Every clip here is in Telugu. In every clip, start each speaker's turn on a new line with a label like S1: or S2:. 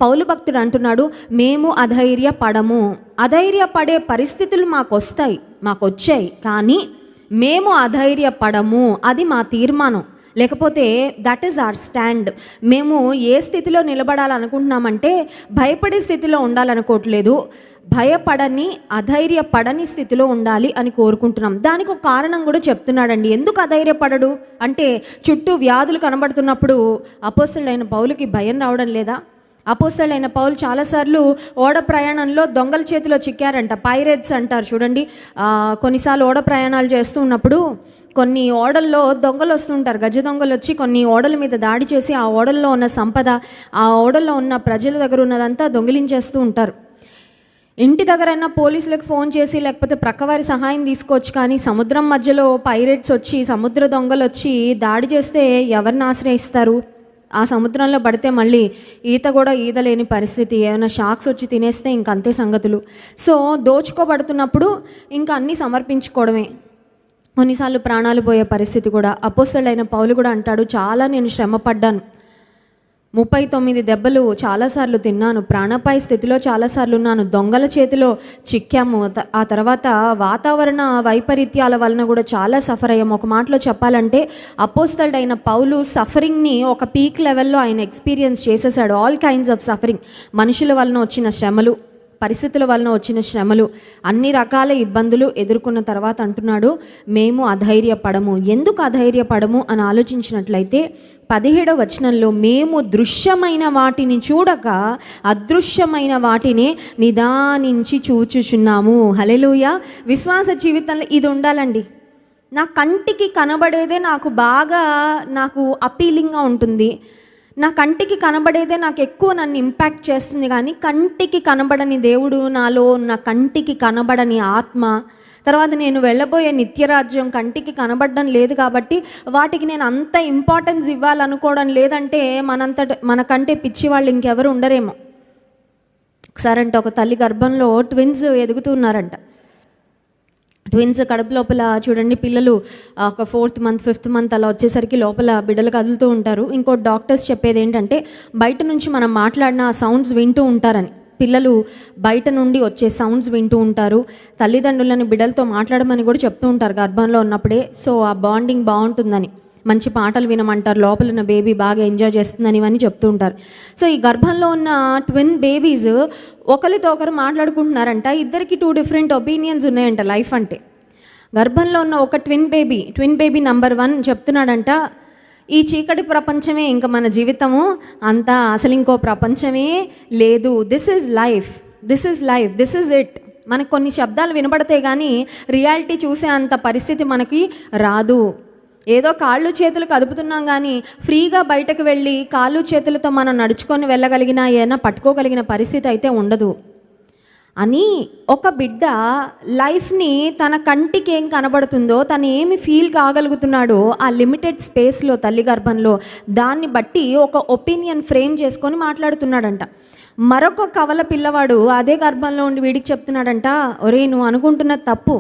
S1: పౌలు భక్తుడు అంటున్నాడు, మేము అధైర్యపడము. అధైర్యపడే పరిస్థితులు మాకొచ్చాయి, కానీ మేము అధైర్యపడము. అది మా తీర్మానం. లేకపోతే దట్ ఈజ్ అవర్ స్టాండ్. మేము ఏ స్థితిలో నిలబడాలనుకుంటున్నామంటే భయపడే స్థితిలో ఉండాలనుకోవట్లేదు, భయపడని అధైర్యపడని స్థితిలో ఉండాలి అని కోరుకుంటున్నాం. దానికి ఒక కారణం కూడా చెప్తున్నాడండి. ఎందుకు అధైర్యపడడు అంటే, చుట్టూ వ్యాధులు కనబడుతున్నప్పుడు అపోస్తలుడైన పౌలుకి భయం రావడం లేదా? అపోస్తలుడైన పౌలు చాలాసార్లు ఓడ ప్రయాణంలో దొంగల చేతిలో చిక్కారంట. పైరేట్స్ అంటారు చూడండి. కొన్నిసార్లు ఓడ ప్రయాణాలు చేస్తూ ఉన్నప్పుడు కొన్ని ఓడల్లో దొంగలు వస్తుంటారు. గజ దొంగలు వచ్చి కొన్ని ఓడల మీద దాడి చేసి ఆ ఓడల్లో ఉన్న సంపద, ఆ ఓడల్లో ఉన్న ప్రజల దగ్గర ఉన్నదంతా దొంగిలించేస్తూ ఉంటారు. ఇంటి దగ్గరైనా పోలీసులకు ఫోన్ చేసి లేకపోతే ప్రక్కవారి సహాయం తీసుకోవచ్చు, కానీ సముద్రం మధ్యలో పైరేట్స్ వచ్చి, సముద్ర దొంగలు వచ్చి దాడి చేస్తే ఎవరిని ఆశ్రయిస్తారు? ఆ సముద్రంలో పడితే మళ్ళీ ఈత కూడా ఈదలేని పరిస్థితి, ఏమైనా షాక్స్ వచ్చి తినేస్తే ఇంకంతే సంగతులు. సో దోచుకోబడుతున్నప్పుడు ఇంకా అన్నీ సమర్పించుకోవడమే, కొన్నిసార్లు ప్రాణాలు పోయే పరిస్థితి కూడా. అపోస్తలుడైన పౌలు కూడా అంటాడు, చాలా నేను శ్రమ పడ్డాను, 39 దెబ్బలు చాలాసార్లు తిన్నాను, ప్రాణాపాయ స్థితిలో చాలాసార్లు ఉన్నాను, దొంగల చేతిలో చిక్కాము, ఆ తర్వాత వాతావరణ వైపరీత్యాల వలన కూడా చాలా సఫర్ అయ్యాము. ఒక మాటలో చెప్పాలంటే అపోస్తలుడైన పౌలు సఫరింగ్ని ఒక పీక్ లెవెల్లో ఆయన ఎక్స్పీరియన్స్ చేసేసాడు. ఆల్ కైండ్స్ ఆఫ్ సఫరింగ్, మనుషుల వలన వచ్చిన శ్రమలు, పరిస్థితుల వలన వచ్చిన శ్రమలు, అన్ని రకాల ఇబ్బందులు ఎదుర్కొన్న తర్వాత అంటున్నాడు, మేము అధైర్యపడము. ఎందుకు అధైర్యపడము అని ఆలోచించినట్లయితే 17వ వచనంలో, మేము దృశ్యమైన వాటిని చూడక అదృశ్యమైన వాటిని నిదానించి చూచుచున్నాము. హల్లెలూయా. విశ్వాస జీవితంలో ఇది ఉండాలండి. నా కంటికి కనబడేదే నాకు అపీలింగ్గా ఉంటుంది, నా కంటికి కనబడేదే నాకు ఎక్కువ నన్ను ఇంపాక్ట్ చేస్తుంది. కానీ కంటికి కనబడని దేవుడు, నాలో నా కంటికి కనబడని ఆత్మ, తర్వాత నేను వెళ్ళబోయే నిత్యరాజ్యం కంటికి కనబడడం లేదు. కాబట్టి వాటికి నేను అంత ఇంపార్టెన్స్ ఇవ్వాలనుకోవడం లేదంటే మనకంటే పిచ్చి వాళ్ళు ఇంకెవరు ఉండరేమో. ఒకసారంటే ఒక తల్లి గర్భంలో ట్విన్స్ ఎదుగుతున్నారంట. ట్విన్స్ కడుపు లోపల చూడండి, పిల్లలు ఒక 4th month 5th month అలా వచ్చేసరికి లోపల బిడ్డలు కదులుతూ ఉంటారు. ఇంకో డాక్టర్స్ చెప్పేది ఏంటంటే, బయట నుంచి మనం మాట్లాడిన ఆ సౌండ్స్ వింటూ ఉంటారని. పిల్లలు బయట నుండి వచ్చే సౌండ్స్ వింటూ ఉంటారు, తల్లిదండ్రులని బిడ్డలతో మాట్లాడమని కూడా చెప్తూ ఉంటారు గర్భంలో ఉన్నప్పుడే. సో ఆ బాండింగ్ బాగుంటుందని, మంచి పాటలు వినమంటారు, లోపల ఉన్న బేబీ బాగా ఎంజాయ్ చేస్తుందని ఇవన్నీ చెప్తూ ఉంటారు. సో ఈ గర్భంలో ఉన్న ట్విన్ బేబీస్ ఒకరితో ఒకరు మాట్లాడుకుంటున్నారంట. ఇద్దరికి 2 different ఒపీనియన్స్ ఉన్నాయంట లైఫ్ అంటే. గర్భంలో ఉన్న ఒక ట్విన్ బేబీ నంబర్ 1 చెప్తున్నాడంట, ఈ చీకటి ప్రపంచమే ఇంకా మన జీవితము అంతా, అసలు ఇంకో ప్రపంచమే లేదు, దిస్ ఈజ్ లైఫ్, ఇట్. మనకు కొన్ని శబ్దాలు వినబడతాయి కానీ రియాలిటీ చూసే అంత పరిస్థితి మనకి రాదు. ఏదో కాళ్ళు చేతులు కదుపుతున్నాం కానీ ఫ్రీగా బయటకు వెళ్ళి కాళ్ళు చేతులతో మనం నడుచుకొని వెళ్ళగలిగిన, ఏదైనా పట్టుకోగలిగిన పరిస్థితి అయితే ఉండదు అని ఒక బిడ్డ లైఫ్ని తన కంటికి ఏం కనబడుతుందో, తను ఏమి ఫీల్ కాగలుగుతున్నాడో ఆ లిమిటెడ్ స్పేస్లో తల్లి గర్భంలో, దాన్ని బట్టి ఒక ఒపీనియన్ ఫ్రేమ్ చేసుకొని మాట్లాడుతున్నాడంట. మరొక కవల పిల్లవాడు అదే గర్భంలో ఉండి వీడికి చెప్తున్నాడంట, ఒరే నువ్వు అనుకుంటున్నది తప్పు,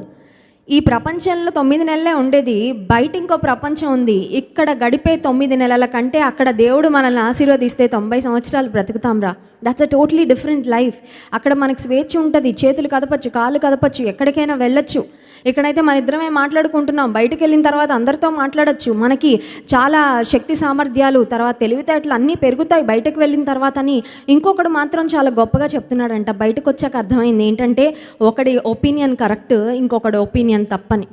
S1: ఈ ప్రపంచంలో 9 నెలలే ఉండేది, బయట ఇంకో ప్రపంచం ఉంది, ఇక్కడ గడిపే 9 నెలల కంటే అక్కడ దేవుడు మనల్ని ఆశీర్వదిస్తే 90 సంవత్సరాలు బ్రతుకుతాం రా. That's a totally different life. అక్కడ మనకు స్వేచ్ఛ ఉంటుంది, చేతులు కదపచ్చు, కాళ్ళు కదపచ్చు, ఎక్కడికైనా వెళ్ళొచ్చు. ఇక్కడైతే మన ఇద్దరమే మాట్లాడుకుంటున్నాం, బయటకు వెళ్ళిన తర్వాత అందరితో మాట్లాడచ్చు, మనకి చాలా శక్తి సామర్థ్యాలు, తర్వాత తెలివితేటలు అన్నీ పెరుగుతాయి బయటకు వెళ్ళిన తర్వాత అని ఇంకొకడు మాత్రం చాలా గొప్పగా చెప్తున్నాడంట. బయటకు వచ్చాక అర్థమైంది ఏంటంటే, ఒకడి ఒపీనియన్ కరెక్ట్, ఇంకొకటి ఒపీనియన్ తప్పని.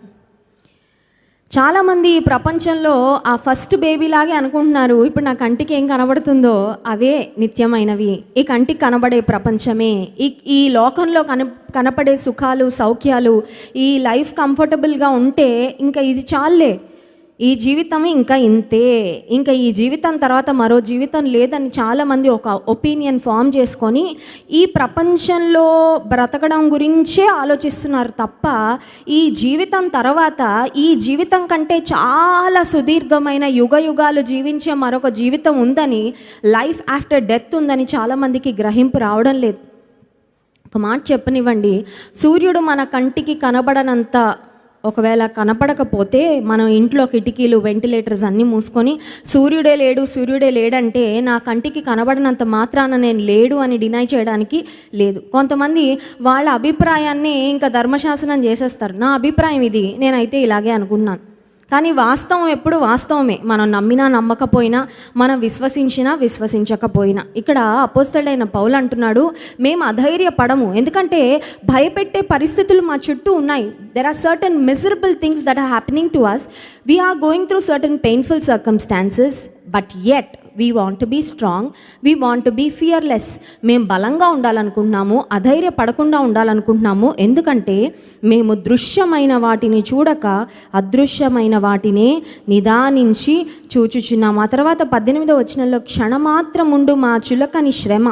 S1: చాలామంది ఈ ప్రపంచంలో ఆ ఫస్ట్ బేబీలాగే అనుకుంటున్నారు, ఇప్పుడు నా కంటికి ఏం కనబడుతుందో అవే నిత్యమైనవి, ఈ కంటికి కనబడే ప్రపంచమే, ఈ లోకంలో కనపడే సుఖాలు సౌఖ్యాలు, ఈ లైఫ్ కంఫర్టబుల్గా ఉంటే ఇంకా ఇది చాలే, ఈ జీవితం ఇంకా ఇంతే, ఇంకా ఈ జీవితం తర్వాత మరో జీవితం లేదని చాలామంది ఒక ఒపీనియన్ ఫామ్ చేసుకొని ఈ ప్రపంచంలో బ్రతకడం గురించే ఆలోచిస్తున్నారు తప్ప, ఈ జీవితం తర్వాత ఈ జీవితం కంటే చాలా సుదీర్ఘమైన యుగాలు జీవించే మరొక జీవితం ఉందని, లైఫ్ ఆఫ్టర్ డెత్ ఉందని చాలామందికి గ్రహింపు రావడం లేదు. ఒక మాట చెప్పనివ్వండి, సూర్యుడు మన కంటికి కనబడనంత ఒకవేళ కనపడకపోతే మనం ఇంట్లో కిటికీలు వెంటిలేటర్స్ అన్నీ మూసుకొని సూర్యుడే లేడంటే నా కంటికి కనబడినంత మాత్రాన నేను లేడు అని డినై చేయడానికి లేదు. కొంతమంది వాళ్ళ అభిప్రాయాన్ని ఇంకా ధర్మశాసనం చేసేస్తారు. నా అభిప్రాయం ఇది, నేనైతే ఇలాగే అనుకుంటున్నాను. కానీ వాస్తవం ఎప్పుడు వాస్తవమే. మనం నమ్మినా నమ్మకపోయినా, మనం విశ్వసించకపోయినా. ఇక్కడ అపోస్తలుడైన పౌలు అంటున్నాడు, మేము అధైర్యపడము, ఎందుకంటే భయపెట్టే పరిస్థితులు మా చుట్టూ ఉన్నాయి. There are certain miserable things that are happening to us. We are going through certain painful circumstances, but yet we want to be strong, we want to be fearless. మేము బలంగా ఉండాలనుకుంటున్నాము, అధైర్యపడకుండా ఉండాలనుకుంటున్నాము. ఎందుకంటే మేము దృశ్యమైన వాటిని చూడక అదృశ్యమైన వాటినే నిదానించి చూచుచున్నాము. ఆ తర్వాత 18వ వచనంలో, క్షణమాత్రముండు మా చులకని శ్రమ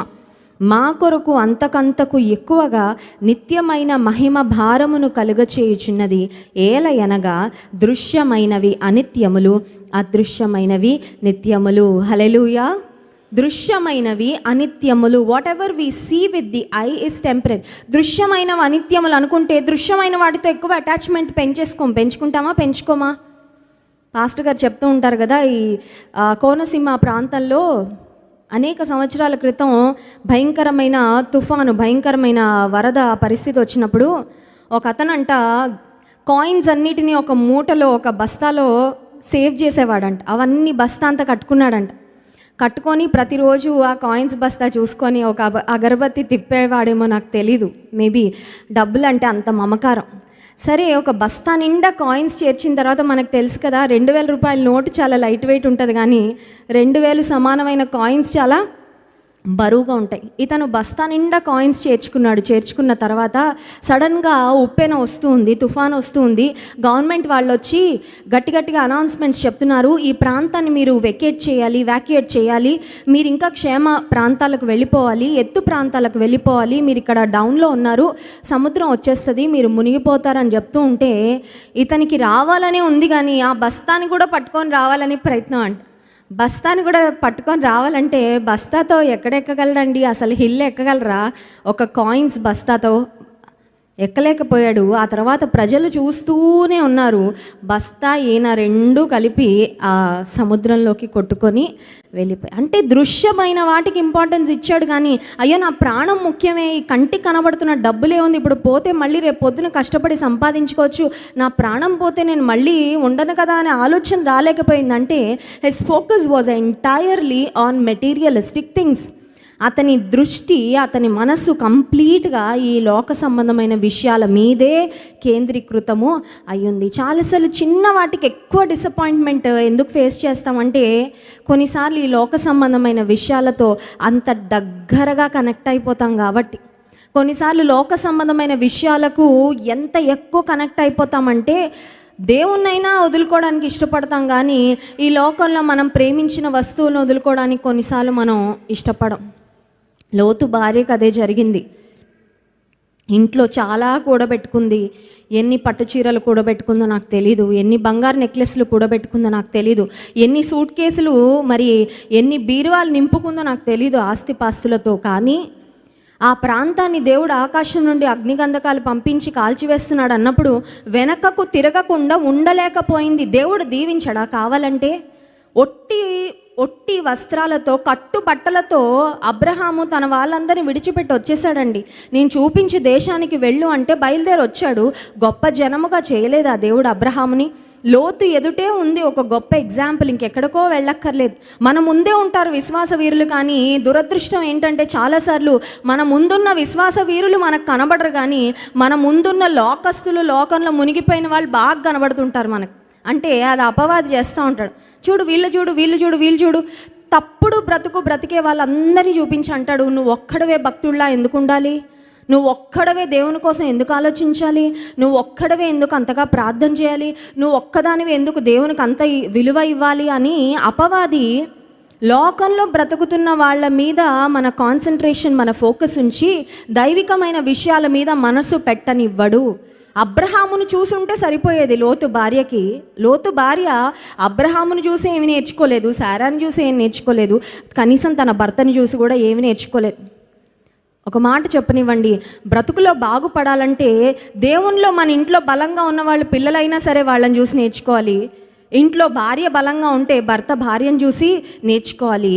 S1: మా కొరకు అంతకంతకు ఎక్కువగా నిత్యమైన మహిమ భారమును కలుగచేయుచున్నది. ఏలయనగా దృశ్యమైనవి అనిత్యములు, అదృశ్యమైనవి నిత్యములు. హల్లెలూయా. దృశ్యమైనవి అనిత్యములు. Whatever we see with the eye is temporary. దృశ్యమైనవి అనిత్యములు అనుకుంటే దృశ్యమైన వాటితో ఎక్కువ అటాచ్మెంట్ పెంచుకుంటామా, పెంచుకోమా? పాస్టర్ గారు చెప్తూ ఉంటారు కదా, ఈ కోనసీమ ప్రాంతంలో అనేక సంవత్సరాల క్రితం భయంకరమైన తుఫాను, భయంకరమైన వరద పరిస్థితి వచ్చినప్పుడు ఒక అతనంట కాయిన్స్ అన్నిటినీ ఒక మూటలో, ఒక బస్తాలో సేవ్ చేసేవాడంట. అవన్నీ బస్తా అంతా కట్టుకున్నాడంట. కట్టుకొని ప్రతిరోజు ఆ కాయిన్స్ బస్తా చూసుకొని ఒక అగరబత్తి తిప్పేవాడేమో, నాకు తెలీదు. మేబీ డబ్బులు అంటే అంత మమకారం. సరే, ఒక బస్తా నిండా కాయిన్స్ చేర్చిన తర్వాత మనకు తెలుసు కదా, 2000 రూపాయల నోటు చాలా లైట్ వెయిట్ ఉంటుంది, కానీ 2000 సమానమైన కాయిన్స్ చాలా బరువుగా ఉంటాయి. ఇతను బస్తా నిండా కాయిన్స్ చేర్చుకున్న తర్వాత సడన్గా ఉప్పెన వస్తూ ఉంది, తుఫాను వస్తూ ఉంది. గవర్నమెంట్ వాళ్ళు వచ్చి గట్టిగా అనౌన్స్మెంట్స్ చెప్తున్నారు, ఈ ప్రాంతాన్ని మీరు వ్యాక్యుయేట్ చేయాలి, మీరు ఇంకా క్షేమ ప్రాంతాలకు వెళ్ళిపోవాలి, ఎత్తు ప్రాంతాలకు వెళ్ళిపోవాలి, మీరు ఇక్కడ డౌన్లో ఉన్నారు, సముద్రం వచ్చేస్తుంది, మీరు మునిగిపోతారని చెప్తూ ఉంటే ఇతనికి రావాలనే ఉంది, కానీ ఆ బస్తాని కూడా పట్టుకొని రావాలని ప్రయత్నం అంట. బస్తాని కూడా పట్టుకొని రావాలంటే బస్తాతో ఎక్కడెక్కగలరండి? అసలు హిల్ ఎక్కగలరా? ఒక కాయిన్స్ బస్తాతో ఎక్కలేకపోయాడు. ఆ తర్వాత ప్రజలు చూస్తూనే ఉన్నారు. బస్తా ఈయన రెండూ కలిపి ఆ సముద్రంలోకి కొట్టుకొని వెళ్ళిపోయి. అంటే దృశ్యమైన వాటికి ఇంపార్టెన్స్ ఇచ్చాడు, కానీ అయ్యో నా ప్రాణం ముఖ్యమే, ఈ కంటికి కనబడుతున్న డబ్బులే ఉంది, ఇప్పుడు పోతే మళ్ళీ రేపు పొద్దున కష్టపడి సంపాదించుకోవచ్చు, నా ప్రాణం పోతే నేను మళ్ళీ ఉండను కదా అనే ఆలోచన రాలేకపోయిందంటే his focus was entirely on materialistic things. అతని దృష్టి, అతని మనస్సు కంప్లీట్గా ఈ లోక సంబంధమైన విషయాల మీదే కేంద్రీకృతము అయ్యింది. చాలాసార్లు చిన్న వాటికి ఎక్కువ డిసప్పాయింట్మెంట్ ఎందుకు ఫేస్ చేస్తామంటే, కొన్నిసార్లు ఈ లోక సంబంధమైన విషయాలతో అంత దగ్గరగా కనెక్ట్ అయిపోతాం కాబట్టి. కొన్నిసార్లు లోక సంబంధమైన విషయాలకు ఎంత ఎక్కువ కనెక్ట్ అయిపోతామంటే దేవుణ్ణైనా వదులుకోవడానికి ఇష్టపడతాం, కానీ ఈ లోకంలో మనం ప్రేమించిన వస్తువులను వదులుకోవడానికి కొన్నిసార్లు మనం ఇష్టపడం. లోతు భార్యకు అదే జరిగింది. ఇంట్లో చాలా కూడబెట్టుకుంది, ఎన్ని పట్టు చీరలు కూడబెట్టుకుందో నాకు తెలీదు, ఎన్ని బంగారు నెక్లెస్లు కూడబెట్టుకుందో నాకు తెలీదు, ఎన్ని సూట్ కేసులు, మరి ఎన్ని బీరువాలు నింపుకుందో నాకు తెలీదు ఆస్తిపాస్తులతో. కానీ ఆ ప్రాంతాన్ని దేవుడు ఆకాశం నుండి అగ్నిగంధకాలు పంపించి కాల్చివేస్తున్నాడు అన్నప్పుడు వెనకకు తిరగకుండా ఉండలేకపోయింది. దేవుడు దీవించడా కావాలంటే? ఒట్టి వస్త్రాలతో, కట్టుబట్టలతో అబ్రహాము తన వాళ్ళందరినీ విడిచిపెట్టి వచ్చేసాడండి. నేను చూపించి దేశానికి వెళ్ళు అంటే బయలుదేరి వచ్చాడు. గొప్ప జనముగా చేయలేదా దేవుడు అబ్రహాముని? లోతు ఎదుటే ఉంది ఒక గొప్ప ఎగ్జాంపుల్, ఇంకెక్కడికో వెళ్ళక్కర్లేదు. మన ముందే ఉంటారు విశ్వాస వీరులు, కానీ దురదృష్టం ఏంటంటే చాలాసార్లు మన ముందున్న విశ్వాస వీరులు మనకు కనబడరు, కానీ మన ముందున్న లోకస్తులు, లోకంలో మునిగిపోయిన వాళ్ళు బాగా కనబడుతుంటారు మనకు. అంటే అది అపవాది చేస్తూ ఉంటాడు. చూడు వీళ్ళు చూడు తప్పుడు బ్రతికే వాళ్ళందరినీ చూపించి అంటాడు, నువ్వు ఒక్కడవే భక్తుల్లా ఎందుకు ఉండాలి, నువ్వు ఒక్కడవే దేవుని కోసం ఎందుకు ఆలోచించాలి, నువ్వు ఒక్కడవే ఎందుకు అంతగా ప్రార్థన చేయాలి, నువ్వు ఒక్కదానివే ఎందుకు దేవునికి అంత విలువ ఇవ్వాలి అని అపవాది లోకంలో బ్రతుకుతున్న వాళ్ళ మీద మన కాన్సన్ట్రేషన్, మన ఫోకస్ ఉంచి దైవికమైన విషయాల మీద మనసు పెట్టనివ్వడు. అబ్రహామును చూసుంటే సరిపోయేది లోతు భార్యకి. లోతు భార్య అబ్రహామును చూసి ఏమి నేర్చుకోలేదు, శారాని చూసి ఏమి నేర్చుకోలేదు, కనీసం తన భర్తని చూసి కూడా ఏమి నేర్చుకోలేదు. ఒక మాట చెప్పనివ్వండి, బ్రతుకులో బాగుపడాలంటే దేవునిలో మన ఇంట్లో బలంగా ఉన్న వాళ్ళు పిల్లలైనా సరే వాళ్ళని చూసి నేర్చుకోవాలి. ఇంట్లో భార్య బలంగా ఉంటే భర్త భార్యను చూసి నేర్చుకోవాలి.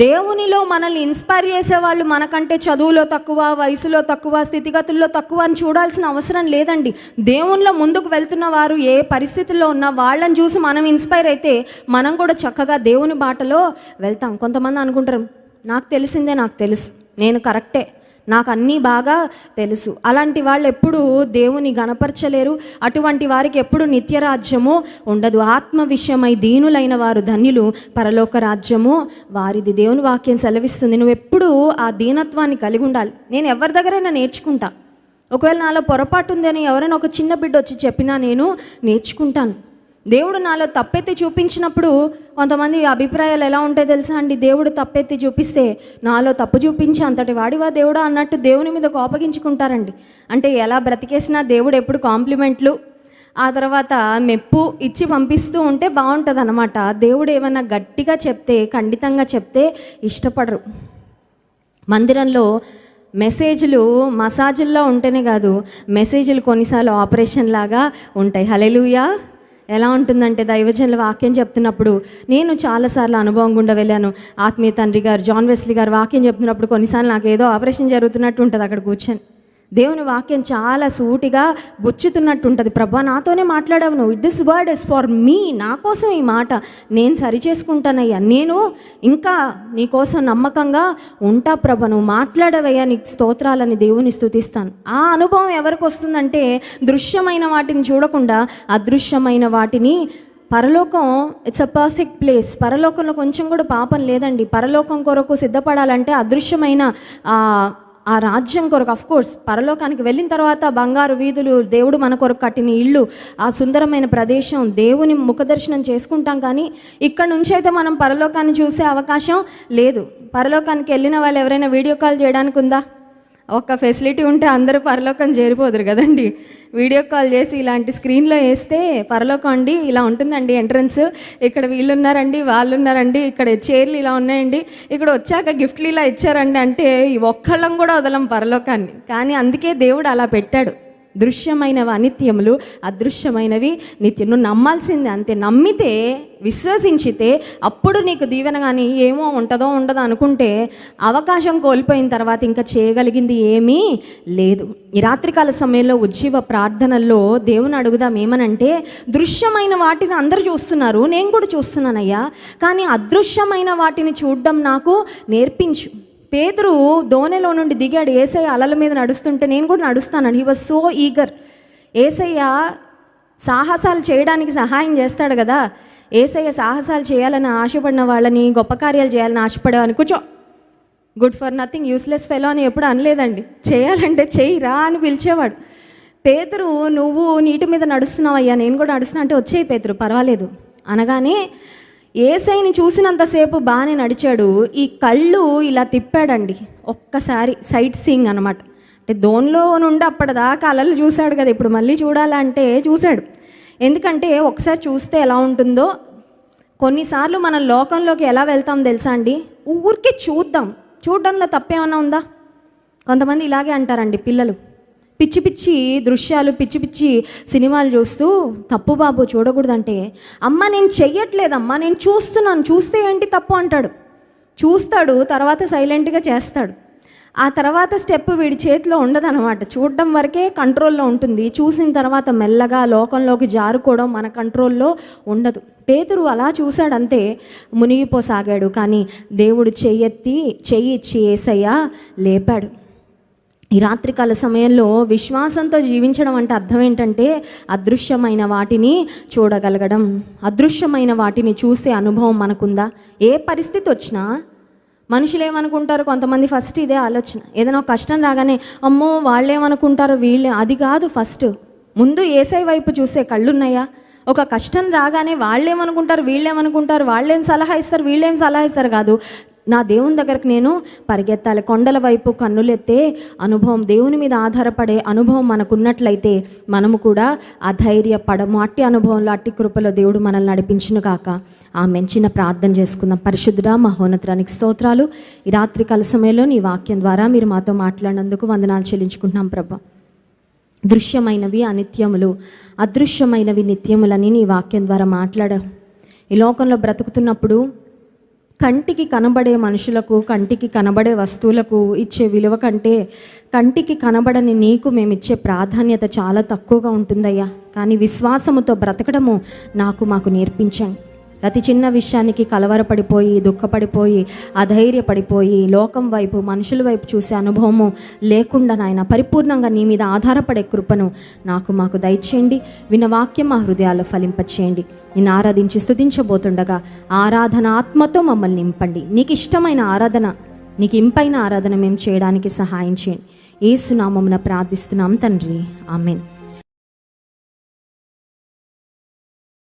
S1: దేవునిలో మనల్ని ఇన్స్పైర్ చేసేవాళ్ళు మనకంటే చదువులో తక్కువ, వయసులో తక్కువ, స్థితిగతుల్లో తక్కువ అని చూడాల్సిన అవసరం లేదండి. దేవునిలో ముందుకు వెళ్తున్న వారు ఏ పరిస్థితుల్లో ఉన్నా వాళ్ళని చూసి మనం ఇన్స్పైర్ అయితే మనం కూడా చక్కగా దేవుని బాటలో వెళ్తాం. కొంతమంది అనుకుంటారు, నాకు తెలిసిందే, నాకు తెలుసు, నేను కరెక్టే, నాకు అన్నీ బాగా తెలుసు. అలాంటి వాళ్ళు ఎప్పుడు దేవుని గణపరచలేరు. అటువంటి వారికి ఎప్పుడు నిత్యరాజ్యము ఉండదు. ఆత్మ విషయమై దీనులైన వారు ధన్యులు, పరలోక రాజ్యము వారిది. దేవుని వాక్యం సెలవిస్తుంది. నువ్వు ఎప్పుడు ఆ దీనత్వాన్ని కలిగి ఉండాలి. నేను ఎవరి దగ్గరైనా నేర్చుకుంటా. ఒకవేళ నాలో పొరపాటు ఉందని ఎవరైనా ఒక చిన్న బిడ్డ వచ్చి చెప్పినా నేను నేర్చుకుంటాను. దేవుడు నాలో తప్పెత్తి చూపించినప్పుడు కొంతమంది అభిప్రాయాలు ఎలా ఉంటాయో తెలుసా అండి? దేవుడు తప్పెత్తి చూపిస్తే నాలో తప్పు చూపించి అంతటి వాడివా దేవుడా అన్నట్టు దేవుని మీద కోపగించుకుంటారండి. అంటే ఎలా బ్రతికేసినా దేవుడు ఎప్పుడు కాంప్లిమెంట్లు, ఆ తర్వాత మెప్పు ఇచ్చి పంపిస్తూ ఉంటే బాగుంటుంది అన్నమాట. దేవుడు ఏమన్నా గట్టిగా చెప్తే, ఖండితంగా చెప్తే ఇష్టపడరు. మందిరంలో మెసేజ్లు మసాజుల్లో ఉంటేనే కాదు, మెసేజ్లు కొన్నిసార్లు ఆపరేషన్ లాగా ఉంటాయి. హల్లెలూయా. ఎలా ఉంటుందంటే దైవజనుల వాక్యం చెప్తున్నప్పుడు నేను చాలాసార్లు అనుభవం గుండా వెళ్ళాను. ఆత్మీయ తండ్రి గారు జాన్ వెస్లీ గారు వాక్యం చెప్తున్నప్పుడు కొన్నిసార్లు నాకు ఏదో ఆపరేషన్ జరుగుతున్నట్టు ఉంటుంది. అక్కడ కూర్చొని దేవుని వాక్యం చాలా సూటిగా గుచ్చుతున్నట్టు ఉంటుంది. ప్రభా నాతోనే మాట్లాడావు నువ్వు, this word is for me, నా కోసం ఈ మాట నేను సరి చేసుకుంటానయ్యా, నేను ఇంకా నీకోసం నమ్మకంగా ఉంటా ప్రభా, నువ్వు మాట్లాడవయ్యా, నీకు స్తోత్రాలని దేవుని స్తుతిస్తాను. ఆ అనుభవం ఎవరికి వస్తుందంటే దృశ్యమైన వాటిని చూడకుండా అదృశ్యమైన వాటిని. పరలోకం ఇట్స్ అ పర్ఫెక్ట్ ప్లేస్. పరలోకంలో కొంచెం కూడా పాపం లేదండి. పరలోకం కొరకు సిద్ధపడాలంటే అదృశ్యమైన ఆ రాజ్యం కొరకు, అఫ్ కోర్స్ పరలోకానికి వెళ్ళిన తర్వాత బంగారు వీధులు, దేవుడు మన కొరకు కట్టిన ఇళ్ళు, ఆ సుందరమైన ప్రదేశం, దేవుని ముఖదర్శనం చేసుకుంటాం. కానీ ఇక్కడ నుంచి అయితే మనం పరలోకాన్ని చూసే అవకాశం లేదు. పరలోకానికి వెళ్ళిన వాళ్ళు ఎవరైనా వీడియో కాల్ చేయడానికి ఉందా? ఒక్క ఫెసిలిటీ ఉంటే అందరూ పరలోకం చేరిపోదురు కదండి. వీడియో కాల్ చేసి ఇలాంటి స్క్రీన్లో వేస్తే పరలోకం అండి ఇలా ఉంటుందండి, ఎంట్రన్స్ ఇక్కడ వీళ్ళు ఉన్నారండి, వాళ్ళు ఉన్నారండి, ఇక్కడ చైర్లు ఇలా ఉన్నాయండి, ఇక్కడ వచ్చాక గిఫ్ట్లు ఇలా ఇచ్చారండి అంటే ఒక్కళ్ళం కూడా వదలం పరలోకాన్ని. కానీ అందుకే దేవుడు అలా పెట్టాడు. దృశ్యమైనవి అనిత్యములు, అదృశ్యమైనవి నిత్యం. నువ్వు నమ్మాల్సిందే అంతే. నమ్మితే, విశ్వసించితే అప్పుడు నీకు దీవెన. కానీ ఏమో ఉంటుందో ఉండదో అనుకుంటే అవకాశం కోల్పోయిన తర్వాత ఇంకా చేయగలిగింది ఏమీ లేదు. ఈ రాత్రికాల సమయంలో ఉజ్జీవ ప్రార్థనల్లో దేవుని అడుగుదాం ఏమనంటే, దృశ్యమైన వాటిని అందరూ చూస్తున్నారు, నేను కూడా చూస్తున్నానయ్యా, కానీ అదృశ్యమైన వాటిని చూడడం నాకు నేర్పించు. పేతురు దోణిలో నుండి దిగాడు. యేసయ్య అలల మీద నడుస్తుంటే నేను కూడా నడుస్తాను. He was so eager. యేసయ్య సాహసాలు చేయడానికి సహాయం చేస్తాడు కదా. యేసయ్య సాహసాలు చేయాలని ఆశపడిన వాళ్ళని, గొప్ప కార్యాలు చేయాలని ఆశపడేవాని కూర్చో, good for nothing, useless fellow అని ఎప్పుడు అనలేదండి. చేయాలంటే చెయ్యిరా అని పిలిచేవాడు. పేతురు నువ్వు నీటి మీద నడుస్తున్నావయ్యా, నేను కూడా నడుస్తున్నా అంటే వచ్చేయి పేతురు పర్వాలేదు అనగానే యేసయ్యని చూసినంతసేపు బాగానే నడిచాడు. ఈ కళ్ళు ఇలా తిప్పాడండి ఒక్కసారి. సైట్ సీయింగ్ అనమాట. అంటే దోన్లో నుండి అప్పటిదాకా అలలు చూశాడు కదా, ఇప్పుడు మళ్ళీ చూడాలంటే చూశాడు. ఎందుకంటే ఒకసారి చూస్తే ఎలా ఉంటుందో. కొన్నిసార్లు మనం లోకంలోకి ఎలా వెళ్తాం తెలుసా అండి? ఊరికే చూడడంలో తప్పేమన్నా ఉందా? కొంతమంది ఇలాగే అంటారండి పిల్లలు, పిచ్చి పిచ్చి దృశ్యాలు, పిచ్చి పిచ్చి సినిమాలు చూస్తూ, తప్పు బాబు చూడకూడదంటే, అమ్మ నేను చెయ్యట్లేదమ్మా, నేను చూస్తున్నాను, చూస్తే ఏంటి తప్పు అంటాడు. చూస్తాడు, తర్వాత సైలెంట్గా చేస్తాడు. ఆ తర్వాత స్టెప్ వీడి చేతిలో ఉండదన్నమాట. చూడడం వరకే కంట్రోల్లో ఉంటుంది. చూసిన తర్వాత మెల్లగా లోకంలోకి జారుకోవడం మన కంట్రోల్లో ఉండదు. పేతురు అలా చూశాడంతే, మునిగిపోసాగాడు. కానీ దేవుడు చెయ్యి ఇచ్చి యేసయ్య లేపాడు. ఈ రాత్రికాల సమయంలో విశ్వాసంతో జీవించడం అంటే అర్థం ఏంటంటే అదృశ్యమైన వాటిని చూడగలగడం. అదృశ్యమైన వాటిని చూసే అనుభవం మనకుందా? ఏ పరిస్థితి వచ్చినా మనుషులు ఏమనుకుంటారు? కొంతమంది ఫస్ట్ ఇదే ఆలోచన. ఏదైనా ఒక కష్టం రాగానే అమ్మో వాళ్ళేమనుకుంటారు, వీళ్ళే, అది కాదు. ఫస్ట్ ముందు యేసయ్య వైపు చూసే కళ్ళున్నాయా? ఒక కష్టం రాగానే వాళ్ళేమనుకుంటారు, వీళ్ళేమనుకుంటారు, వాళ్ళేం సలహా ఇస్తారు, వీళ్ళేం సలహా ఇస్తారు కాదు. నా దేవుని దగ్గరకు నేను పరిగెత్తాలి. కొండల వైపు కన్నులెత్తే అనుభవం, దేవుని మీద ఆధారపడే అనుభవం మనకున్నట్లయితే మనము కూడా అధైర్యపడము. అట్టి అనుభవంలో, అట్టి కృపలో దేవుడు మనల్ని నడిపించును గాక. ఆమెన్. చిన్న ప్రార్థన చేసుకుందాం. పరిశుద్ధుడా, మహోన్నతానికి స్తోత్రాలు. ఈ రాత్రికాల సమయంలో నీ వాక్యం ద్వారా మీరు మాతో మాట్లాడినందుకు వందనాలు చెల్లించుకుంటున్నాం ప్రభా. దృశ్యమైనవి అనిత్యములు, అదృశ్యమైనవి నిత్యములని నీ వాక్యం ద్వారా మాట్లాడావు. ఈ లోకంలో బ్రతుకుతున్నప్పుడు కంటికి కనబడే మనుషులకు, కంటికి కనబడే వస్తువులకు ఇచ్చే విలువ కంటే కంటికి కనబడని నీకు మేమిచ్చే ప్రాధాన్యత చాలా తక్కువగా ఉంటుందయ్యా. కానీ విశ్వాసముతో బ్రతకడము మాకు నేర్పించండి. అతి చిన్న విషయానికి కలవరపడిపోయి, దుఃఖపడిపోయి, అధైర్యపడిపోయి, లోకం వైపు, మనుషుల వైపు చూసే అనుభవము లేకుండా నాయన పరిపూర్ణంగా నీ మీద ఆధారపడే కృపను మాకు దయచేయండి. విన్న వాక్యం మా హృదయాల్లో ఫలింపచేయండి. నిన్ను ఆరాధించి స్తుతించబోతుండగా ఆరాధన ఆత్మతో మమ్మల్ని నింపండి. నీకు ఇష్టమైన ఆరాధన, నీకు ఇంపైన ఆరాధన మేము చేయడానికి సహాయం చేయండి. యేసు నామమున ప్రార్థిస్తున్నాం తండ్రి, ఆమెన్.